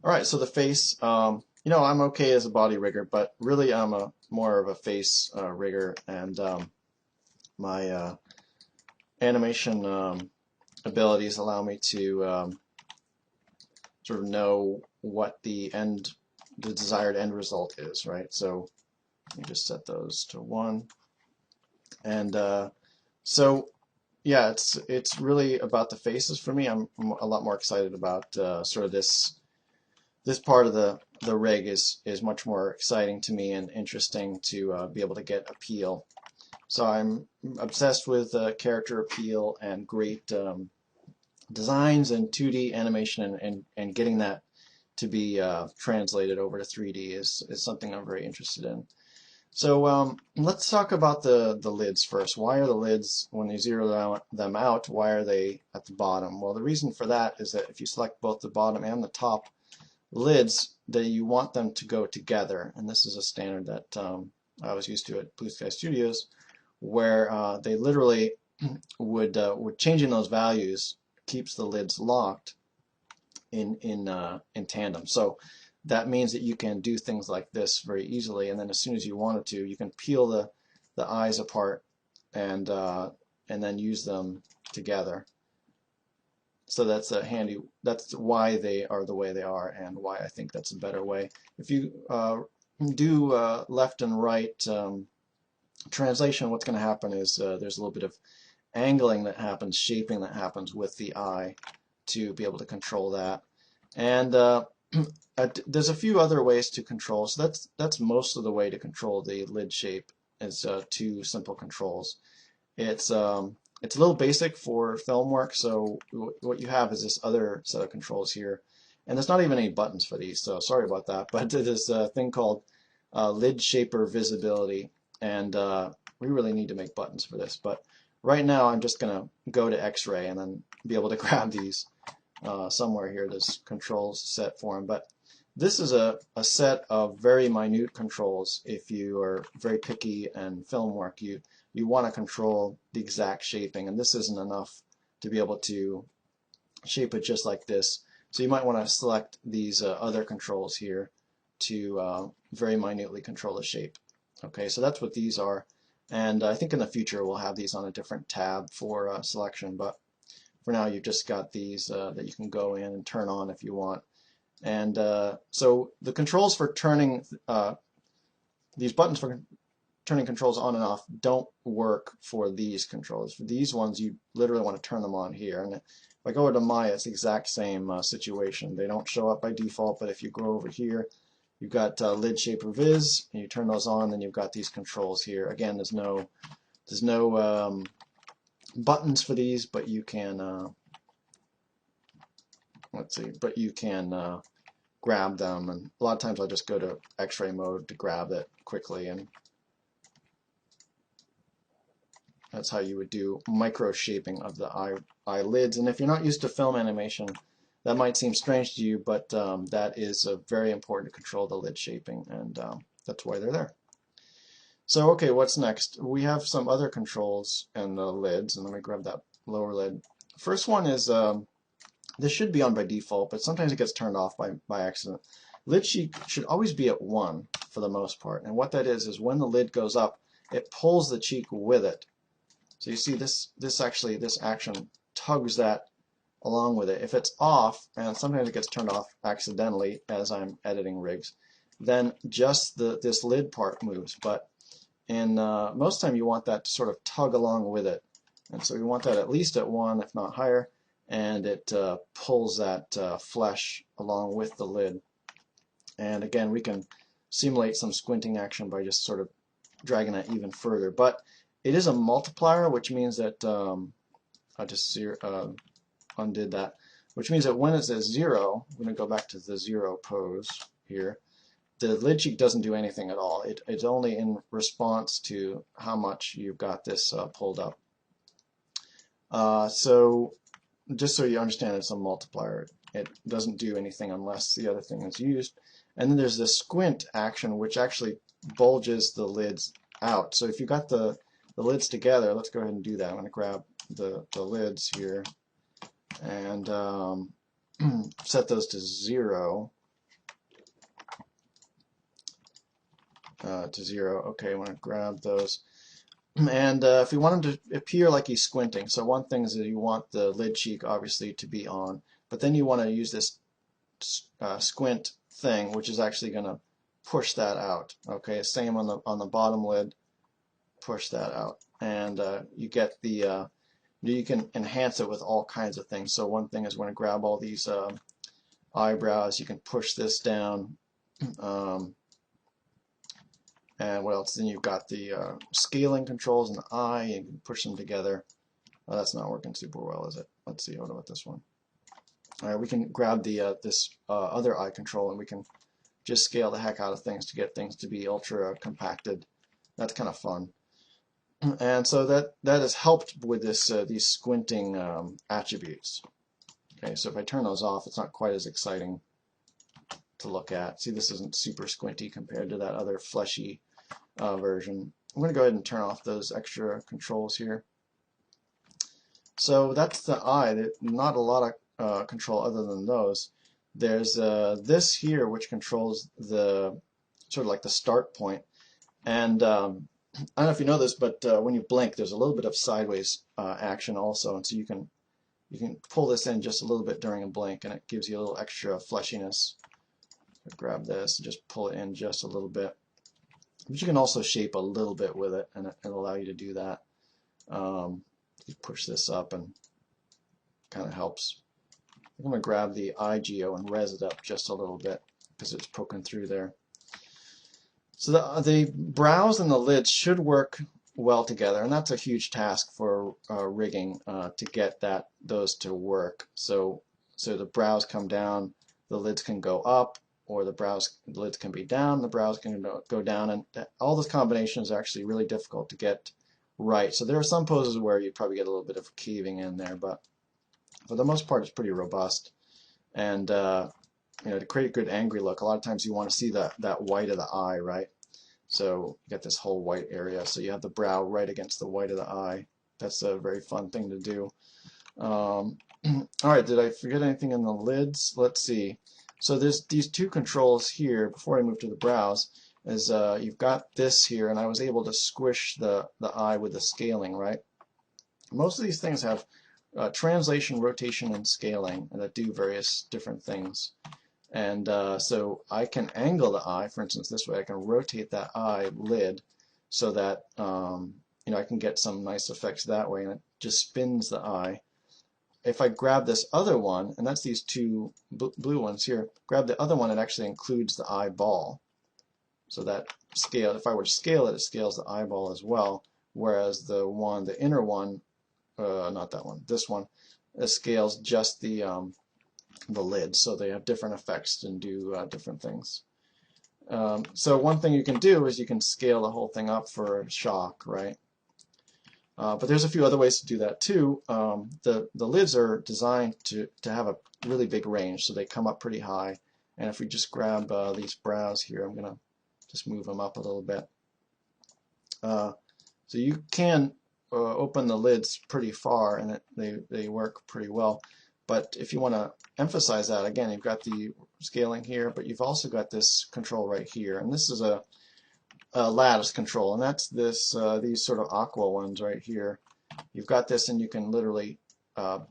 Alright, so the face, I'm okay as a body rigger, but really I'm a more of a face rigger, and my animation abilities allow me to sort of know what the desired end result is, right? So let me just set those to 1. And so yeah, it's really about the faces for me. I'm a lot more excited about sort of this part of the rig is much more exciting to me and interesting to be able to get appeal. So I'm obsessed with character appeal and great designs and 2D animation, and getting that to be translated over to 3D is something I'm very interested in. So let's talk about the lids first. Why are the lids, when you zero them out, why are they at the bottom? Well, the reason for that is that if you select both the bottom and the top lids, that you want them to go together, and this is a standard that I was used to at Blue Sky Studios, where they literally would changing those values keeps the lids locked in tandem. So that means that you can do things like this very easily, and then as soon as you wanted to, you can peel the eyes apart and then use them together. So that's a handy. That's why they are the way they are, and why I think that's a better way. If you do left and right translation, what's going to happen is there's a little bit of angling that happens, shaping that happens with the eye to be able to control that. And there's a few other ways to control. So that's most of the way to control the lid shape is two simple controls. It's a little basic for film work, so what you have is this other set of controls here. And there's not even any buttons for these, so sorry about that. But there's a thing called lid shaper visibility, and we really need to make buttons for this. But right now I'm just going to go to X-ray and then be able to grab these somewhere here. There's controls set for them. But this is a set of very minute controls. If you are very picky in film work, you want to control the exact shaping, and this isn't enough to be able to shape it just like this. So you might want to select these other controls here to very minutely control the shape. Okay, so that's what these are, and I think in the future we'll have these on a different tab for selection, but for now you've just got these that you can go in and turn on if you want. And so the controls for turning these buttons for turning controls on and off don't work for these controls. For these ones, you literally want to turn them on here. And if I go over to Maya, it's the exact same situation. They don't show up by default, but if you go over here, you've got lid shaper viz, and you turn those on, then you've got these controls here. Again, there's no buttons for these, but you can let's see, but you can grab them. And a lot of times I'll just go to X-ray mode to grab it quickly, and that's how you would do micro shaping of the eyelids. And if you're not used to film animation, that might seem strange to you, but that is very important to control the lid shaping, and that's why they're there. So okay, what's next? We have some other controls in the lids, and let me grab that lower lid. First one is, this should be on by default, but sometimes it gets turned off by accident. Lid should always be at 1 for the most part, and what that is when the lid goes up, it pulls the cheek with it. So you see this action tugs that along with it. If it's off, and sometimes it gets turned off accidentally as I'm editing rigs, then just this lid part moves. But in most time you want that to sort of tug along with it. And so you want that at least at 1, if not higher, and it pulls that flesh along with the lid. And again, we can simulate some squinting action by just sort of dragging that even further. But it is a multiplier, which means that I just undid that, which means that when it's at 0, I'm going to go back to the 0 pose here, the lid cheek doesn't do anything at all. It's only in response to how much you've got this pulled up. So just so you understand, it's a multiplier. It doesn't do anything unless the other thing is used. And then there's the squint action, which actually bulges the lids out. So if you got the lids together, let's go ahead and do that. I'm going to grab the lids here and set those to 0. to 0. Okay, I want to grab those. And if you want him to appear like he's squinting, so one thing is that you want the lid cheek obviously to be on, but then you want to use this squint thing, which is actually going to push that out. Okay, same on the bottom lid, push that out, and you get the you can enhance it with all kinds of things. So one thing is when I grab all these eyebrows, you can push this down. And what else? Then you've got the scaling controls in the eye, and you can push them together. Oh, that's not working super well, is it? Let's see. What about this one? All right, we can grab the this other eye control, and we can just scale the heck out of things to get things to be ultra compacted. That's kind of fun. And so that has helped with this these squinting attributes. Okay, so if I turn those off, it's not quite as exciting to look at. See, this isn't super squinty compared to that other fleshy version. I'm going to go ahead and turn off those extra controls here. So that's the eye. Not a lot of control other than those. There's this here, which controls the sort of like the start point. And I don't know if you know this, but when you blink, there's a little bit of sideways action also, and so you can pull this in just a little bit during a blink, and it gives you a little extra fleshiness. Grab this and just pull it in just a little bit. But you can also shape a little bit with it, and it'll allow you to do that. You push this up, and kind of helps. I'm going to grab the eye geo and res it up just a little bit because it's poking through there. So the brows and the lids should work well together, and that's a huge task for rigging to get those to work. So the brows come down, the lids can go up, or the lids can be down, the brows can go down, and all those combinations are actually really difficult to get right. So there are some poses where you probably get a little bit of caving in there, but for the most part it's pretty robust. And you know, to create a good angry look, a lot of times you want to see that white of the eye, right? So you got this whole white area, so you have the brow right against the white of the eye. That's a very fun thing to do. All right, did I forget anything in the lids? Let's see. So there's these two controls here. Before I move to the brows, is you've got this here, and I was able to squish the eye with the scaling, right? Most of these things have translation, rotation, and scaling that do various different things. And so I can angle the eye, for instance, this way. I can rotate that eye lid so that you know, I can get some nice effects that way, and it just spins the eye. If I grab this other one, and that's these two blue ones here, grab the other one, it actually includes the eyeball. So that scale, if I were to scale it, it scales the eyeball as well, whereas the inner one, not that one, this one, it scales just the lid, so they have different effects and do different things. So one thing you can do is you can scale the whole thing up for shock, right? But there's a few other ways to do that too. The lids are designed to have a really big range, so they come up pretty high. And if we just grab these brows here, I'm going to just move them up a little bit. So you can open the lids pretty far, and they work pretty well. But if you want to emphasize that, again, you've got the scaling here, but you've also got this control right here. And this is a lattice control, and that's this these sort of aqua ones right here. You've got this, and you can literally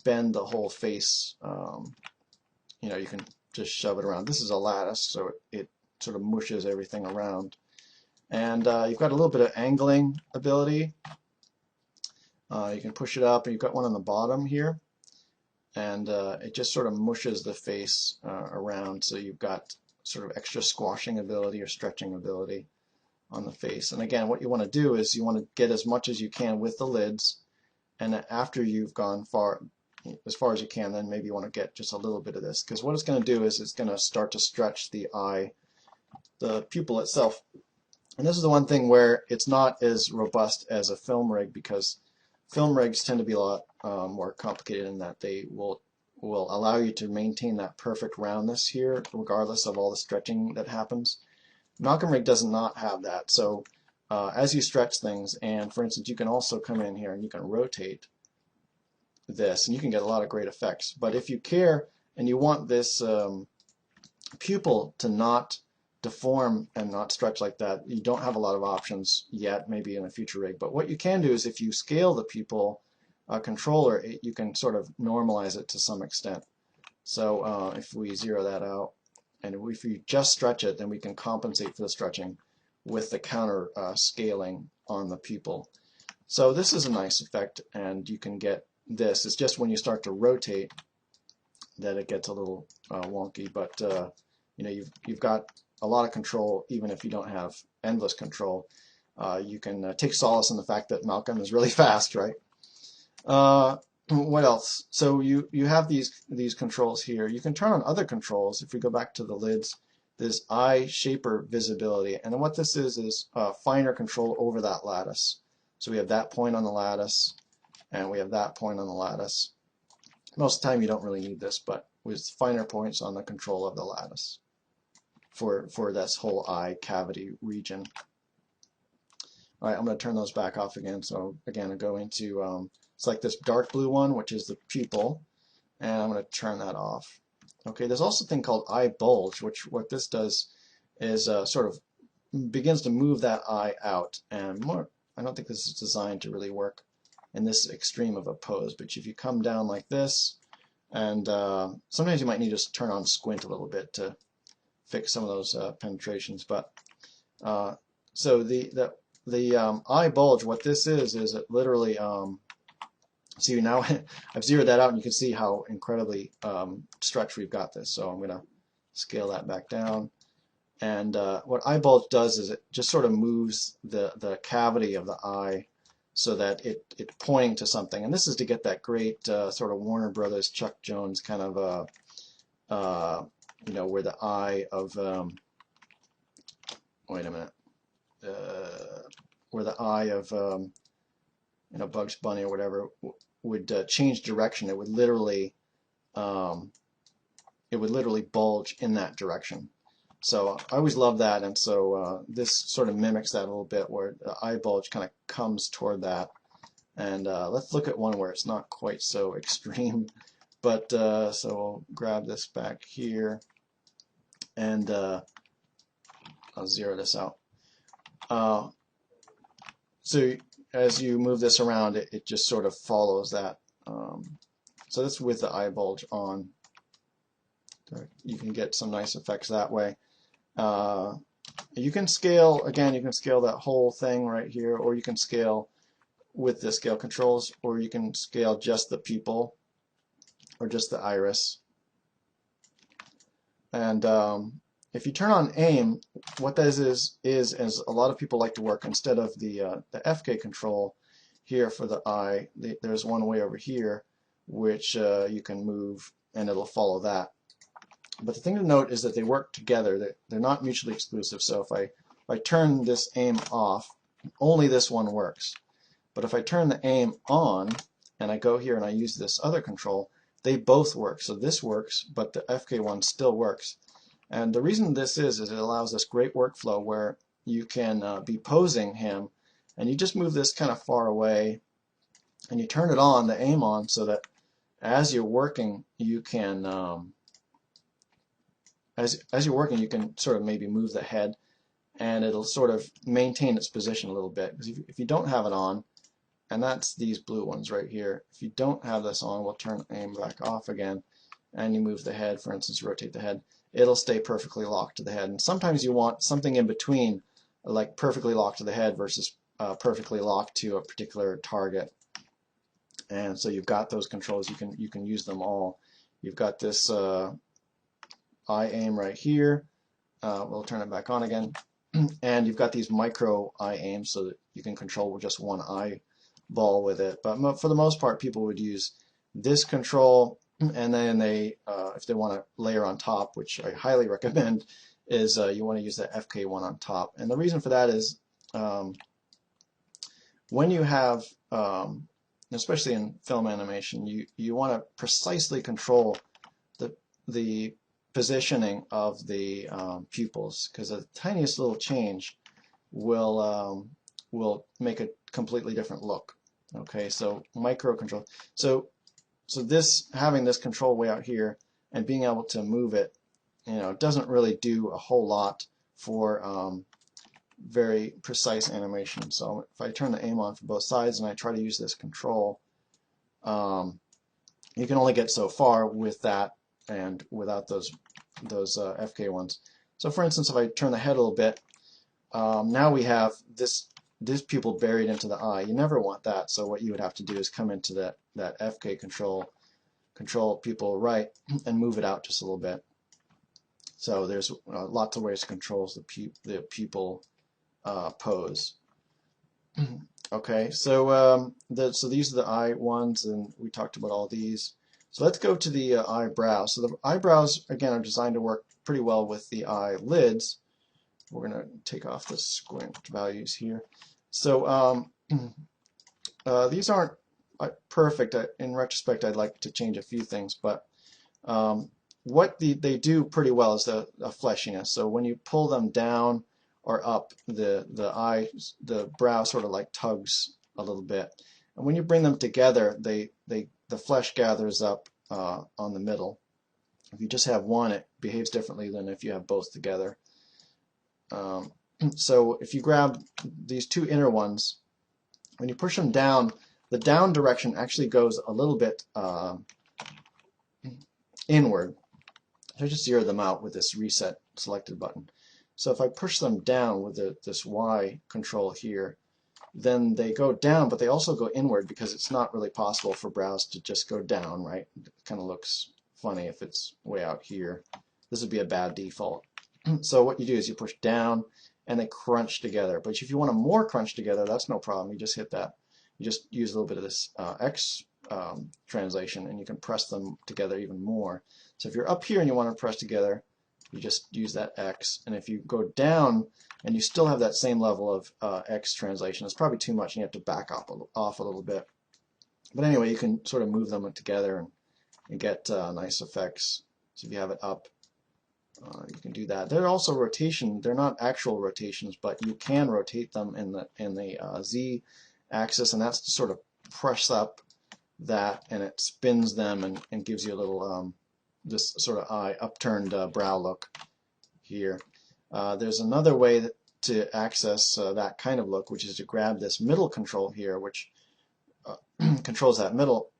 bend the whole face. You know, you can just shove it around. This is a lattice, so it sort of mushes everything around. And you've got a little bit of angling ability. You can push it up, and you've got one on the bottom here, and it just sort of mushes the face around, so you've got sort of extra squashing ability or stretching ability on the face. And again, what you want to do is you want to get as much as you can with the lids, and after you've gone as far as you can, then maybe you want to get just a little bit of this, because what it's going to do is it's going to start to stretch the eye, the pupil itself. And this is the one thing where it's not as robust as a film rig, because film rigs tend to be a lot more complicated in that they will allow you to maintain that perfect roundness here regardless of all the stretching that happens. Malcolm rig does not have that. So as you stretch things, and for instance, you can also come in here and you can rotate this, and you can get a lot of great effects. But if you care and you want this pupil to not deform and not stretch like that, you don't have a lot of options yet, maybe in a future rig. But what you can do is if you scale the pupil controller, you can sort of normalize it to some extent. So if we zero that out, and if you just stretch it, then we can compensate for the stretching with the counter scaling on the pupil. So this is a nice effect, and you can get this. It's just when you start to rotate that it gets a little wonky, but you know, you've got a lot of control even if you don't have endless control. You can take solace in the fact that Malcolm is really fast, right? What else? So you have these controls here. You can turn on other controls. If we go back to the lids, there's eye shaper visibility, and then what this is finer control over that lattice. So we have that point on the lattice, and we have that point on the lattice. Most of the time you don't really need this, but with finer points on the control of the lattice for this whole eye cavity region. All right, I'm going to turn those back off again. So again, I go into it's like this dark blue one, which is the pupil, and I'm going to turn that off. Okay, there's also a thing called eye bulge, which what this does is sort of begins to move that eye out, and more. I don't think this is designed to really work in this extreme of a pose, but if you come down like this, and sometimes you might need to turn on squint a little bit to fix some of those penetrations. But so the eye bulge, what this is it literally see now I've zeroed that out, and you can see how incredibly stretched we've got this. So I'm going to scale that back down. And what eye bulge does is it just sort of moves the cavity of the eye so that it's pointing to something. And this is to get that great sort of Warner Brothers, Chuck Jones kind of, you know, where the eye of, wait a minute, where the eye of, you know, Bugs Bunny or whatever would change direction. It would literally bulge in that direction. So I always love that, and so this sort of mimics that a little bit, where the eye bulge kind of comes toward that. And let's look at one where it's not quite so extreme. But so we'll grab this back here, and I'll zero this out. So as you move this around, it just sort of follows that. So that's with the eye bulge on. You can get some nice effects that way. You can scale, again, you can scale that whole thing right here, or you can scale with the scale controls, or you can scale just the pupil or just the iris. And if you turn on aim, what that is a lot of people like to work instead of the FK control here for the eye. There's one way over here which you can move, and it'll follow that. But the thing to note is that they work together. They're not mutually exclusive. So if I turn this aim off, only this one works. But if I turn the aim on and I go here and I use this other control, they both work. So this works, but the FK one still works. And the reason this is it allows this great workflow where you can be posing him, and you just move this kind of far away, and you turn it on, the aim on, so that as you're working, you can as you're working, you can sort of maybe move the head, and it'll sort of maintain its position a little bit. Because if you don't have it on, and that's these blue ones right here, if you don't have this on, we'll turn aim back off again, and you move the head, for instance, rotate the head, it'll stay perfectly locked to the head. And sometimes you want something in between, like perfectly locked to the head versus perfectly locked to a particular target. And so you've got those controls. You can use them all. You've got this eye aim right here. We'll turn it back on again. And you've got these micro eye aims so that you can control just one eyeball with it. But for the most part, people would use this control, and then they, if they want to layer on top, which I highly recommend, is you want to use the FK one on top. And the reason for that is when you have, especially in film animation, you want to precisely control the positioning of the pupils, because the tiniest little change will make a completely different look. Okay, so micro control. So this, having this control way out here and being able to move it, you know, doesn't really do a whole lot for very precise animation. So if I turn the aim on for both sides and I try to use this control, you can only get so far with that and without those FK ones. So for instance, if I turn the head a little bit, now we have this pupil buried into the eye. You never want that, so what you would have to do is come into that FK control pupil right and move it out just a little bit. So there's lots of ways to control the pupil pose. Okay, so so these are the eye ones, and we talked about all these. So let's go to the eyebrow. So the eyebrows, again, are designed to work pretty well with the eyelids. We're going to take off the squint values here. So these aren't perfect. In retrospect, I'd like to change a few things, but what they do pretty well is the fleshiness. So when you pull them down or up, the brow sort of like tugs a little bit, and when you bring them together, the flesh gathers up on the middle. If you just have one, it behaves differently than if you have both together. So if you grab these two inner ones, when you push them down, the down direction actually goes a little bit inward. So I just zero them out with this reset selected button. So if I push them down with this Y control here, then they go down, but they also go inward because it's not really possible for brows to just go down, right? It kind of looks funny if it's way out here. This would be a bad default. So what you do is you push down and they crunch together. But if you want them more crunch together, that's no problem. You just hit that. You just use a little bit of this X translation and you can press them together even more. So if you're up here and you want to press together, you just use that X. And if you go down and you still have that same level of X translation, it's probably too much and you have to back off a little bit. But anyway, you can sort of move them together and get nice effects. So if you have it up, you can do that. They're also rotation. They're not actual rotations, but you can rotate them in the Z axis, and that's to sort of press up that, and it spins them and gives you a little this sort of upturned brow look here. There's another way to access that kind of look, which is to grab this middle control here, which controls that middle,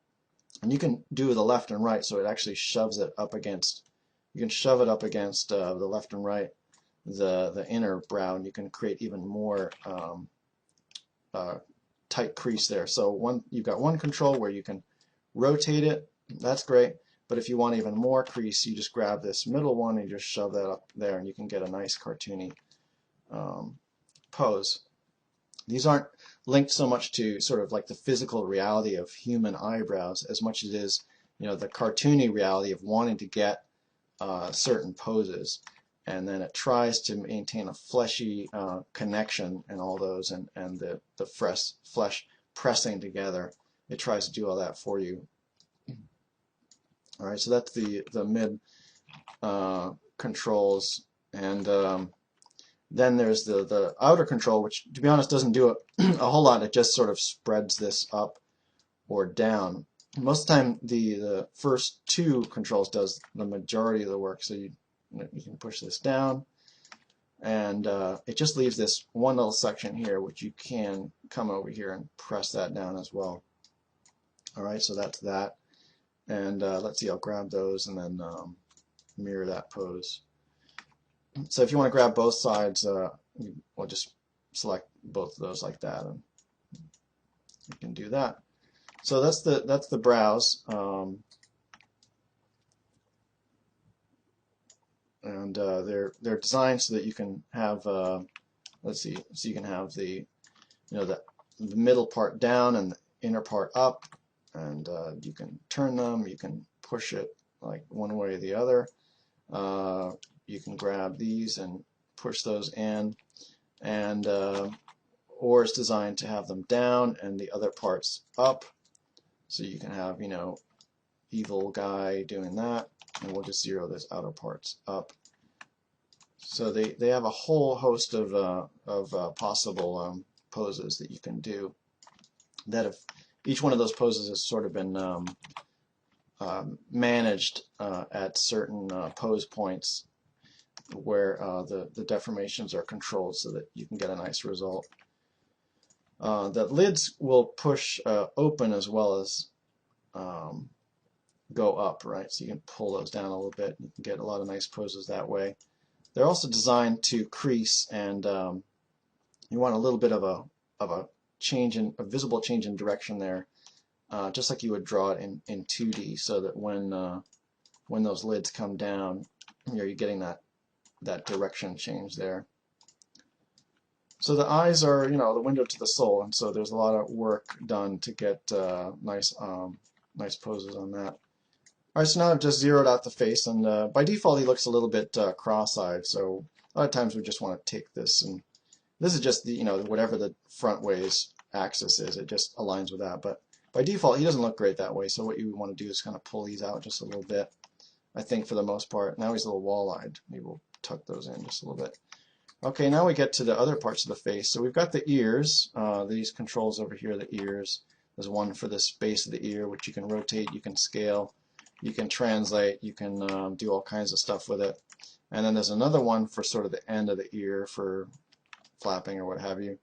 and you can do the left and right, so it actually shoves it up against. You can shove it up against the left and right, the inner brow, and you can create even more tight crease there. So you've got one control where you can rotate it. That's great. But if you want even more crease, you just grab this middle one and you just shove that up there, and you can get a nice cartoony pose. These aren't linked so much to sort of like the physical reality of human eyebrows as much as it is, the cartoony reality of wanting to get certain poses, and then it tries to maintain a fleshy connection and all those, and the flesh pressing together. It tries to do all that for you. All right, so that's the mid controls, and then there's the outer control, which to be honest doesn't do a whole lot. It just sort of spreads this up or down. Most of the time, the first two controls does the majority of the work. So you can push this down, and it just leaves this one little section here, which you can come over here and press that down as well. All right, so that's that. And let's see, I'll grab those and then mirror that pose. So if you want to grab both sides, we'll just select both of those like that, and you can do that. So that's the brows, and they're designed so that you can have let's see, so you can have the the middle part down and the inner part up, and you can turn them, you can push it like one way or the other. You can grab these and push those in, and or it's designed to have them down and the other parts up. So you can have, evil guy doing that, and we'll just zero those outer parts up. So they have a whole host of possible poses that you can do. That if each one of those poses has sort of been managed at certain pose points, where the deformations are controlled so that you can get a nice result. The lids will push open as well as go up, right? So you can pull those down a little bit. You can get a lot of nice poses that way. They're also designed to crease, and you want a little bit of a change in a visible change in direction there, just like you would draw it in 2D, so that when those lids come down, you're getting that direction change there. So the eyes are, the window to the soul, and so there's a lot of work done to get nice poses on that. All right, so now I've just zeroed out the face, and by default he looks a little bit cross-eyed. So a lot of times we just want to take this, and this is just the whatever the front ways axis is, it just aligns with that. But by default he doesn't look great that way. So what you want to do is kind of pull these out just a little bit. I think for the most part. Now he's a little wall-eyed. Maybe we'll tuck those in just a little bit. Okay, now we get to the other parts of the face. So we've got the ears. These controls over here, the ears. There's one for the base of the ear, which you can rotate, you can scale, you can translate, you can do all kinds of stuff with it. And then there's another one for sort of the end of the ear for flapping or what have you.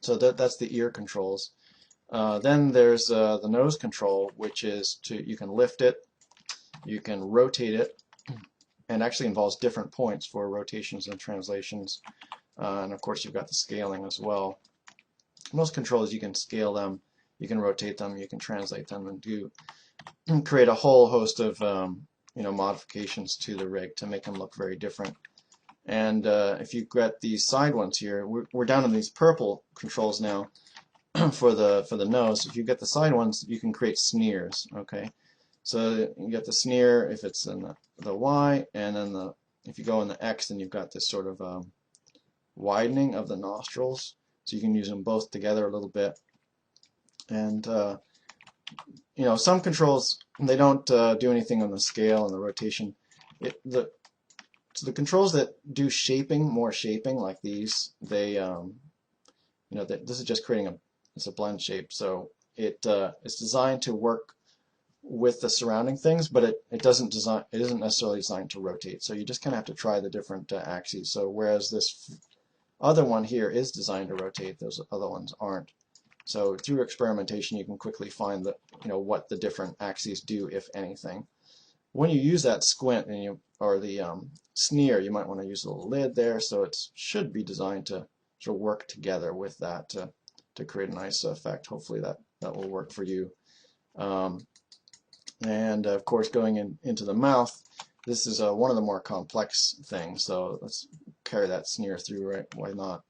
So that's the ear controls. Then there's the nose control, which is you can lift it, you can rotate it, and actually involves different points for rotations and translations. And of course you've got the scaling as well. Most controls you can scale them, you can rotate them, you can translate them, and create a whole host of modifications to the rig to make them look very different. And if you get these side ones here, we're down in these purple controls now for the nose. If you get the side ones, you can create sneers. Okay, so you get the sneer if it's in the Y, and then if you go in the X, then you've got this sort of widening of the nostrils. So you can use them both together a little bit. And some controls, they don't do anything on the scale and the rotation. So the controls that do more shaping, like these, they this is just creating it's a blend shape. So it's designed to work with the surrounding things, but it isn't necessarily designed to rotate. So you just kind of have to try the different axes. So whereas this other one here is designed to rotate, those other ones aren't. So through experimentation, you can quickly find what the different axes do, if anything. When you use that squint or the sneer, you might want to use a little lid there. So it should be designed to sort of work together with that to create a nice effect. Hopefully that will work for you. And of course, going into the mouth, this is one of the more complex things. So let's carry that sneer through, right? Why not?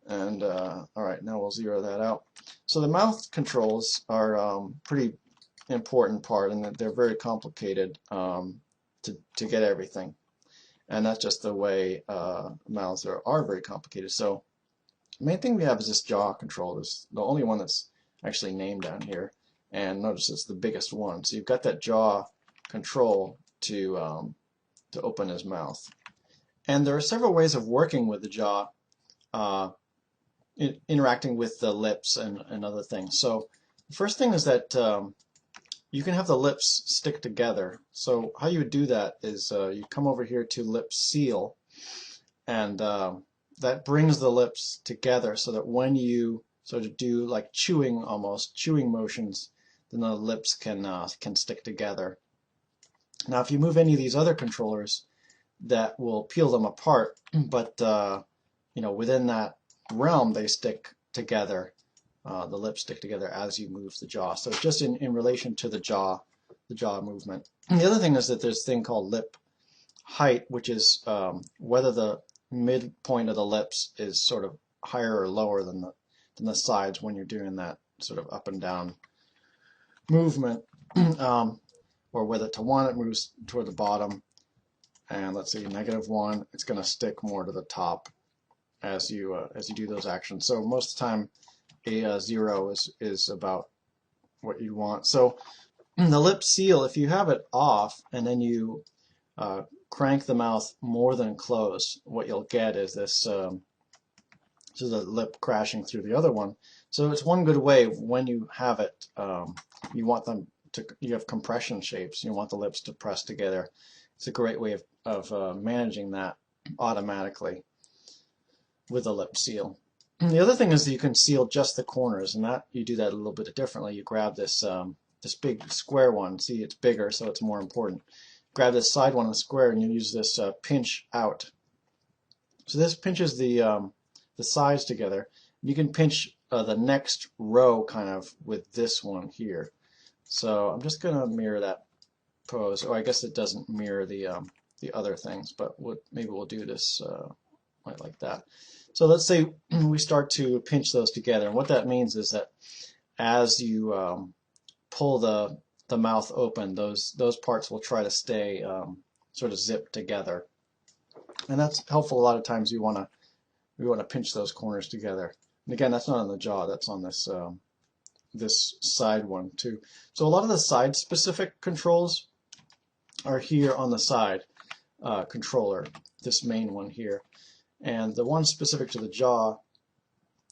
And all right, now we'll zero that out. So the mouth controls are pretty important part, and they're very complicated to get everything. And that's just the way mouths are very complicated. So the main thing we have is this jaw control. This is the only one that's actually named down here. And notice it's the biggest one. So you've got that jaw control to open his mouth. And there are several ways of working with the jaw, interacting with the lips and other things. So the first thing is that you can have the lips stick together. So how you would do that is you come over here to lip seal, and that brings the lips together so that when you sort of do like chewing motions, then the lips can stick together. Now if you move any of these other controllers, that will peel them apart, but within that realm they stick together. The lips stick together as you move the jaw. So just in relation to the jaw movement. And the other thing is that there's a thing called lip height, which is whether the midpoint of the lips is sort of higher or lower than the sides when you're doing that sort of up and down movement, or whether to 1 it moves toward the bottom, and let's say -1, it's going to stick more to the top as you do those actions. So most of the time a 0 is about what you want. So the lip seal, if you have it off and then you crank the mouth more than close, what you'll get is this so the lip crashing through the other one. So it's one good way when you have it, you have compression shapes, you want the lips to press together. It's a great way managing that automatically with a lip seal. And the other thing is that you can seal just the corners, and that you do that a little bit differently. You grab this this big square one. See, it's bigger, so it's more important. Grab this side one, the square, and you use this pinch out. So this pinches the sides together. You can pinch the next row kind of with this one here. So I'm just going to mirror that pose. Oh, I guess it doesn't mirror the other things, but maybe we'll do this right like that. So let's say we start to pinch those together, and what that means is that as you pull the mouth open, those parts will try to stay sort of zipped together, and that's helpful. A lot of times we want to pinch those corners together. And again, that's not on the jaw; that's on this this side one too. So a lot of the side specific controls are here on the side controller, this main one here, and the one specific to the jaw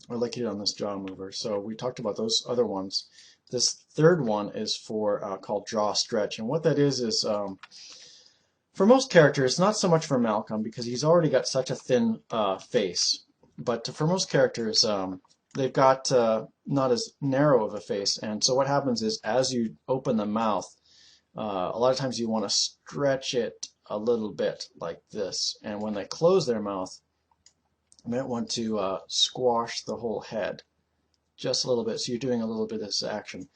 are located on this jaw mover. So we talked about those other ones. This third one is for called jaw stretch, and what that is for most characters, not so much for Malcolm because he's already got such a thin face, but for most characters they've got not as narrow of a face, and so what happens is as you open the mouth, a lot of times you want to stretch it a little bit like this, and when they close their mouth, you might want to squash the whole head just a little bit, so you're doing a little bit of this action.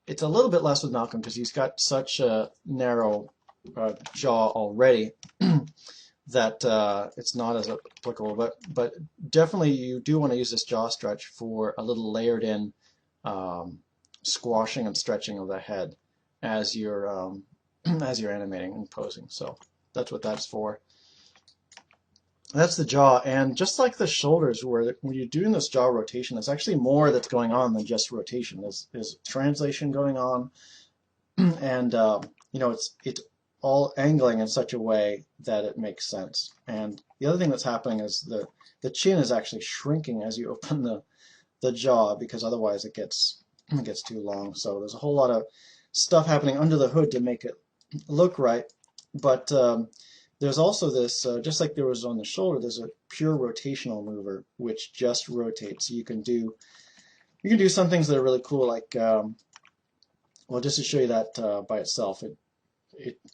It's a little bit less with Malcolm because he's got such a narrow jaw already that it's not as applicable, but definitely you do want to use this jaw stretch for a little layered in squashing and stretching of the head as you're animating and posing. So that's what that's for. That's the jaw, and just like the shoulders, where when you're doing this jaw rotation, there's actually more that's going on than just rotation. There's translation going on, and you know, it's all angling in such a way that it makes sense. And the other thing that's happening is the chin is actually shrinking as you open the jaw, because otherwise it gets too long. So there's a whole lot of stuff happening under the hood to make it look right, but there's also this, just like there was on the shoulder, there's a pure rotational mover which just rotates. So you can do some things that are really cool, like well, just to show you that by itself,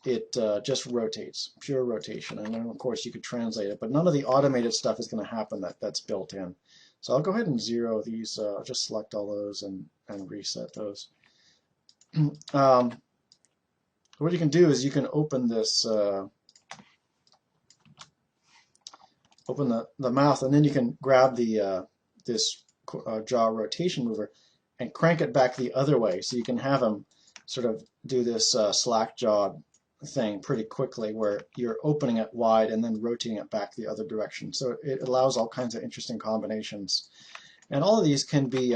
it just rotates, pure rotation, and then of course you could translate it, but none of the automated stuff is going to happen that's built in. So I'll go ahead and zero these. I'll just select all those and reset those. What you can do is you can open this. Open the mouth, and then you can grab the this jaw rotation mover and crank it back the other way, so you can have them sort of do this slack jaw thing pretty quickly, where you're opening it wide and then rotating it back the other direction. So it allows all kinds of interesting combinations, and all of these can be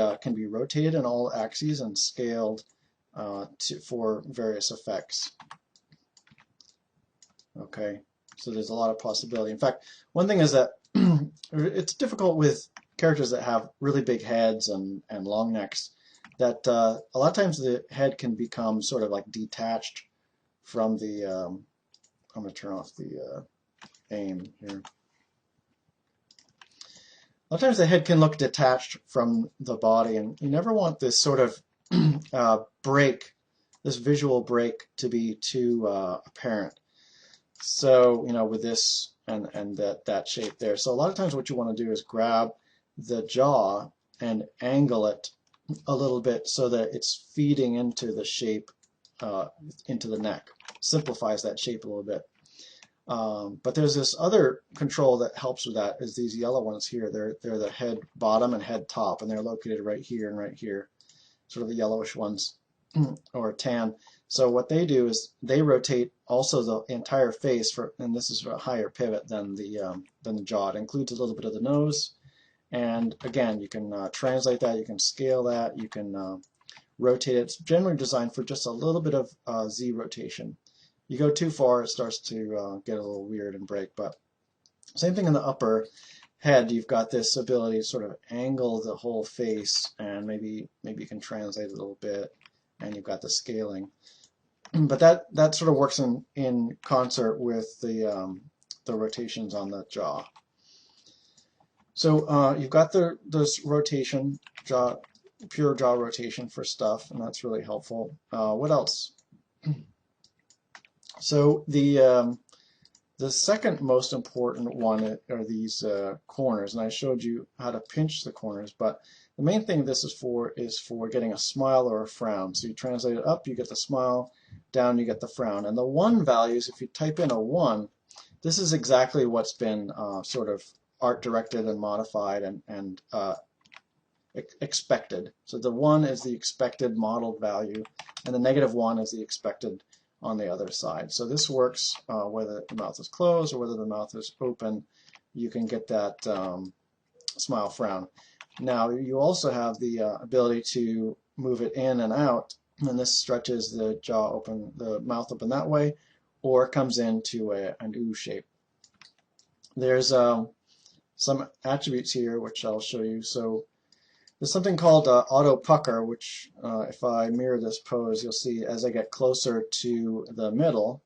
rotated in all axes and scaled for various effects. Okay. So there's a lot of possibility. In fact, one thing is that it's difficult with characters that have really big heads and long necks, that a lot of times the head can become sort of like detached from the, I'm going to turn off the aim here. A lot of times the head can look detached from the body, and you never want this sort of break, this visual break, to be too apparent. So, you know, with this and that shape there. So a lot of times what you want to do is grab the jaw and angle it a little bit so that it's feeding into the shape, into the neck. Simplifies that shape a little bit. But there's this other control that helps with that, is these yellow ones here. They're the head bottom and head top, and they're located right here and right here, sort of the yellowish ones, or tan. So what they do is they rotate also the entire face, and this is a higher pivot than the jaw. It includes a little bit of the nose, and again, you can translate that, you can scale that, you can rotate it. It's generally designed for just a little bit of Z rotation. You go too far, it starts to get a little weird and break. But same thing in the upper head. You've got this ability to sort of angle the whole face, and maybe you can translate it a little bit, and you've got the scaling. but that sort of works in concert with the rotations on the jaw. So you've got this rotation, pure jaw rotation for stuff, and that's really helpful. What else? So the second most important one are these corners, and I showed you how to pinch the corners, but the main thing this is for getting a smile or a frown. So you translate it up, you get the smile, down you get the frown. And the 1 values, if you type in a 1, this is exactly what's been sort of art directed and modified and expected. So the 1 is the expected modeled value, and the -1 is the expected on the other side. So this works whether the mouth is closed or whether the mouth is open. You can get that smile frown. Now you also have the ability to move it in and out, and this stretches the jaw open, the mouth open that way, or comes into an U shape. There's some attributes here which I'll show you. So there's something called auto pucker, which if I mirror this pose, you'll see as I get closer to the middle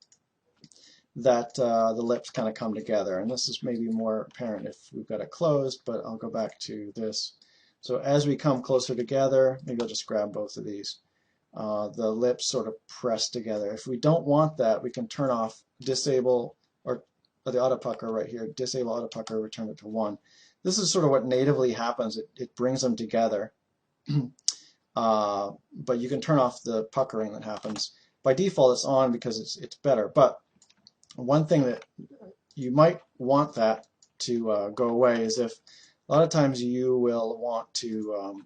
that the lips kind of come together. And this is maybe more apparent if we've got it closed, but I'll go back to this. So as we come closer together, maybe I'll just grab both of these, the lips sort of press together. If we don't want that, we can turn off, disable, or the auto pucker right here, disable auto pucker, return it to 1. This is sort of what natively happens. It brings them together, but you can turn off the puckering that happens. By default, it's on because it's better. But one thing that you might want that to go away is if a lot of times you will want to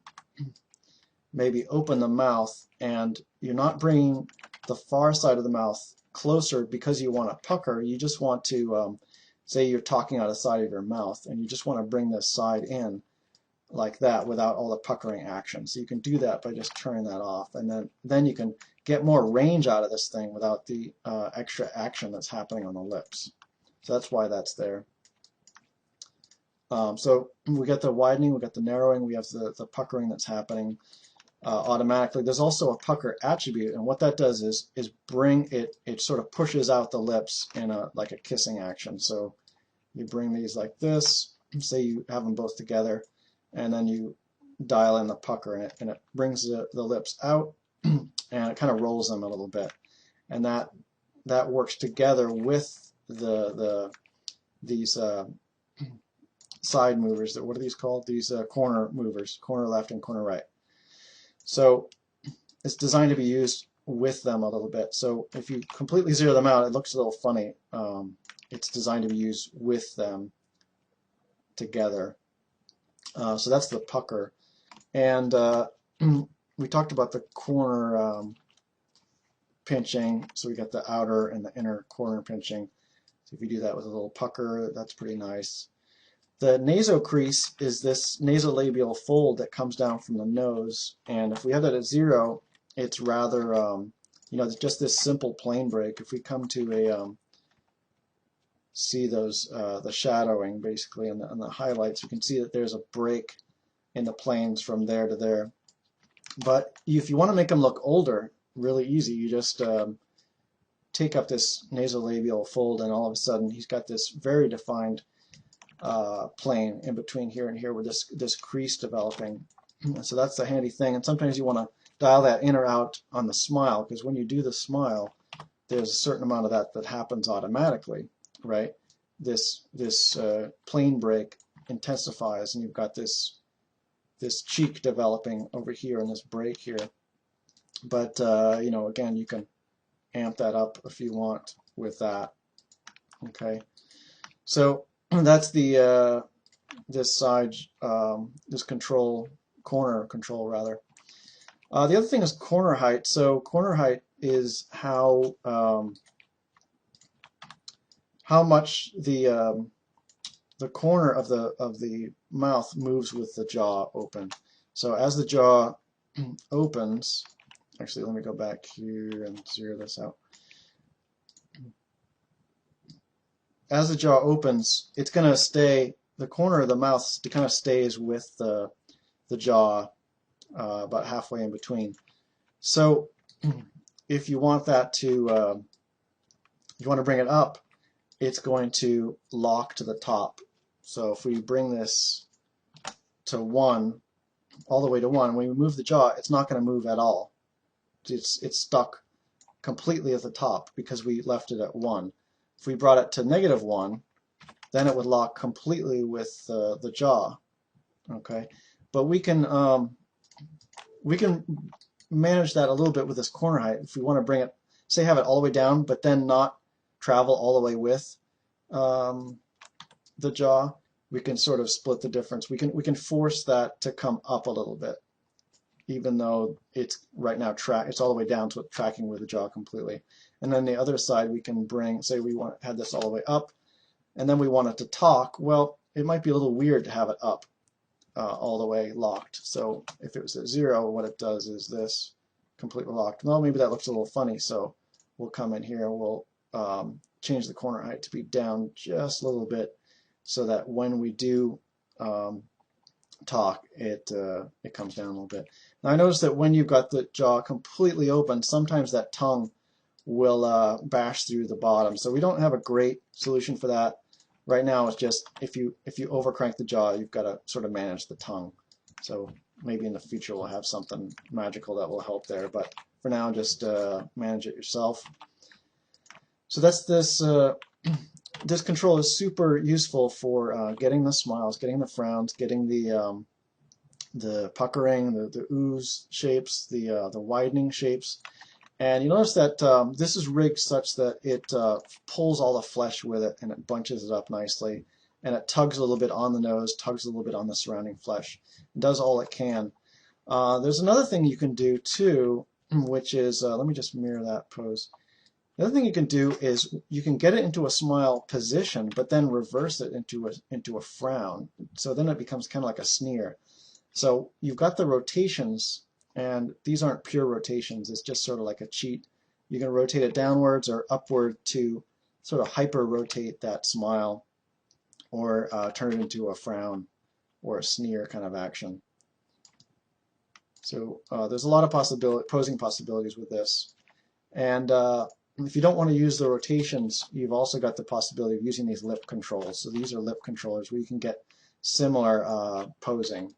maybe open the mouth and you're not bringing the far side of the mouth closer because you want to pucker. You just want to say you're talking out of the side of your mouth and you just want to bring this side in like that without all the puckering action. So you can do that by just turning that off, and then you can get more range out of this thing without the extra action that's happening on the lips. So that's why that's there. So we get the widening, we got the narrowing, we have the puckering that's happening automatically. There's also a pucker attribute, and what that does is bring it sort of pushes out the lips in like a kissing action. So you bring these like this, say you have them both together, and then you dial in the pucker, and it brings the lips out and it kind of rolls them a little bit, and that works together with these side movers. What are these called? These corner movers, corner left and corner right. So it's designed to be used with them a little bit. So if you completely zero them out, it looks a little funny. It's designed to be used with them together. So that's the pucker. And we talked about the corner pinching. So we got the outer and the inner corner pinching. So if you do that with a little pucker, that's pretty nice. The naso crease is this nasolabial fold that comes down from the nose, and if we have that at 0, it's rather, it's just this simple plane break. If we come to see those, the shadowing basically, and the highlights, you can see that there's a break in the planes from there to there. But if you want to make them look older, really easy, you just take up this nasolabial fold, and all of a sudden he's got this very defined plane in between here and here with this crease developing. So that's the handy thing. And sometimes you want to dial that in or out on the smile, because when you do the smile, there's a certain amount of that happens automatically, right? This plane break intensifies, and you've got this cheek developing over here and this break here. But again, you can amp that up if you want with that. Okay, so that's the this side, this corner control rather. The other thing is corner height. So corner height is how much the corner of the mouth moves with the jaw open. So as the jaw opens, actually let me go back here and zero this out. As the jaw opens, it's going to stay, the corner of the mouth kind of stays with the jaw about halfway in between. So if you want that to, if you want to bring it up, it's going to lock to the top. So if we bring this to 1, all the way to 1, when we move the jaw, it's not going to move at all. It's stuck completely at the top because we left it at 1. If we brought it to -1, then it would lock completely with the jaw. Okay, but we can manage that a little bit with this corner height. If we want to bring it, say, have it all the way down, but then not travel all the way with the jaw, we can sort of split the difference. We can force that to come up a little bit, even though it's right now it's all the way down to tracking with the jaw completely. And then the other side we can bring, say we had this all the way up, and then we want it to talk. Well, it might be a little weird to have it up all the way locked. So if it was at 0, what it does is this, completely locked. Well, maybe that looks a little funny, so we'll come in here and we'll change the corner height to be down just a little bit, so that when we do talk, it comes down a little bit. Now I notice that when you've got the jaw completely open, sometimes that tongue will bash through the bottom. So we don't have a great solution for that. Right now it's just if you overcrank the jaw, you've got to sort of manage the tongue. So maybe in the future we'll have something magical that will help there, but for now just manage it yourself. So that's this. This control is super useful for getting the smiles, getting the frowns, getting the puckering, the ooze shapes, the widening shapes. And you notice that this is rigged such that it pulls all the flesh with it, and it bunches it up nicely, and it tugs a little bit on the nose, tugs a little bit on the surrounding flesh. It does all it can. There's another thing you can do too, which is, let me just mirror that pose. The other thing you can do is you can get it into a smile position, but then reverse it into a frown. So then it becomes kind of like a sneer. So you've got the rotations, and these aren't pure rotations. It's just sort of like a cheat. You can rotate it downwards or upward to sort of hyper rotate that smile, or turn it into a frown or a sneer kind of action. So there's a lot of posing possibilities with this. And if you don't want to use the rotations, you've also got the possibility of using these lip controls. So these are lip controllers where you can get similar posing.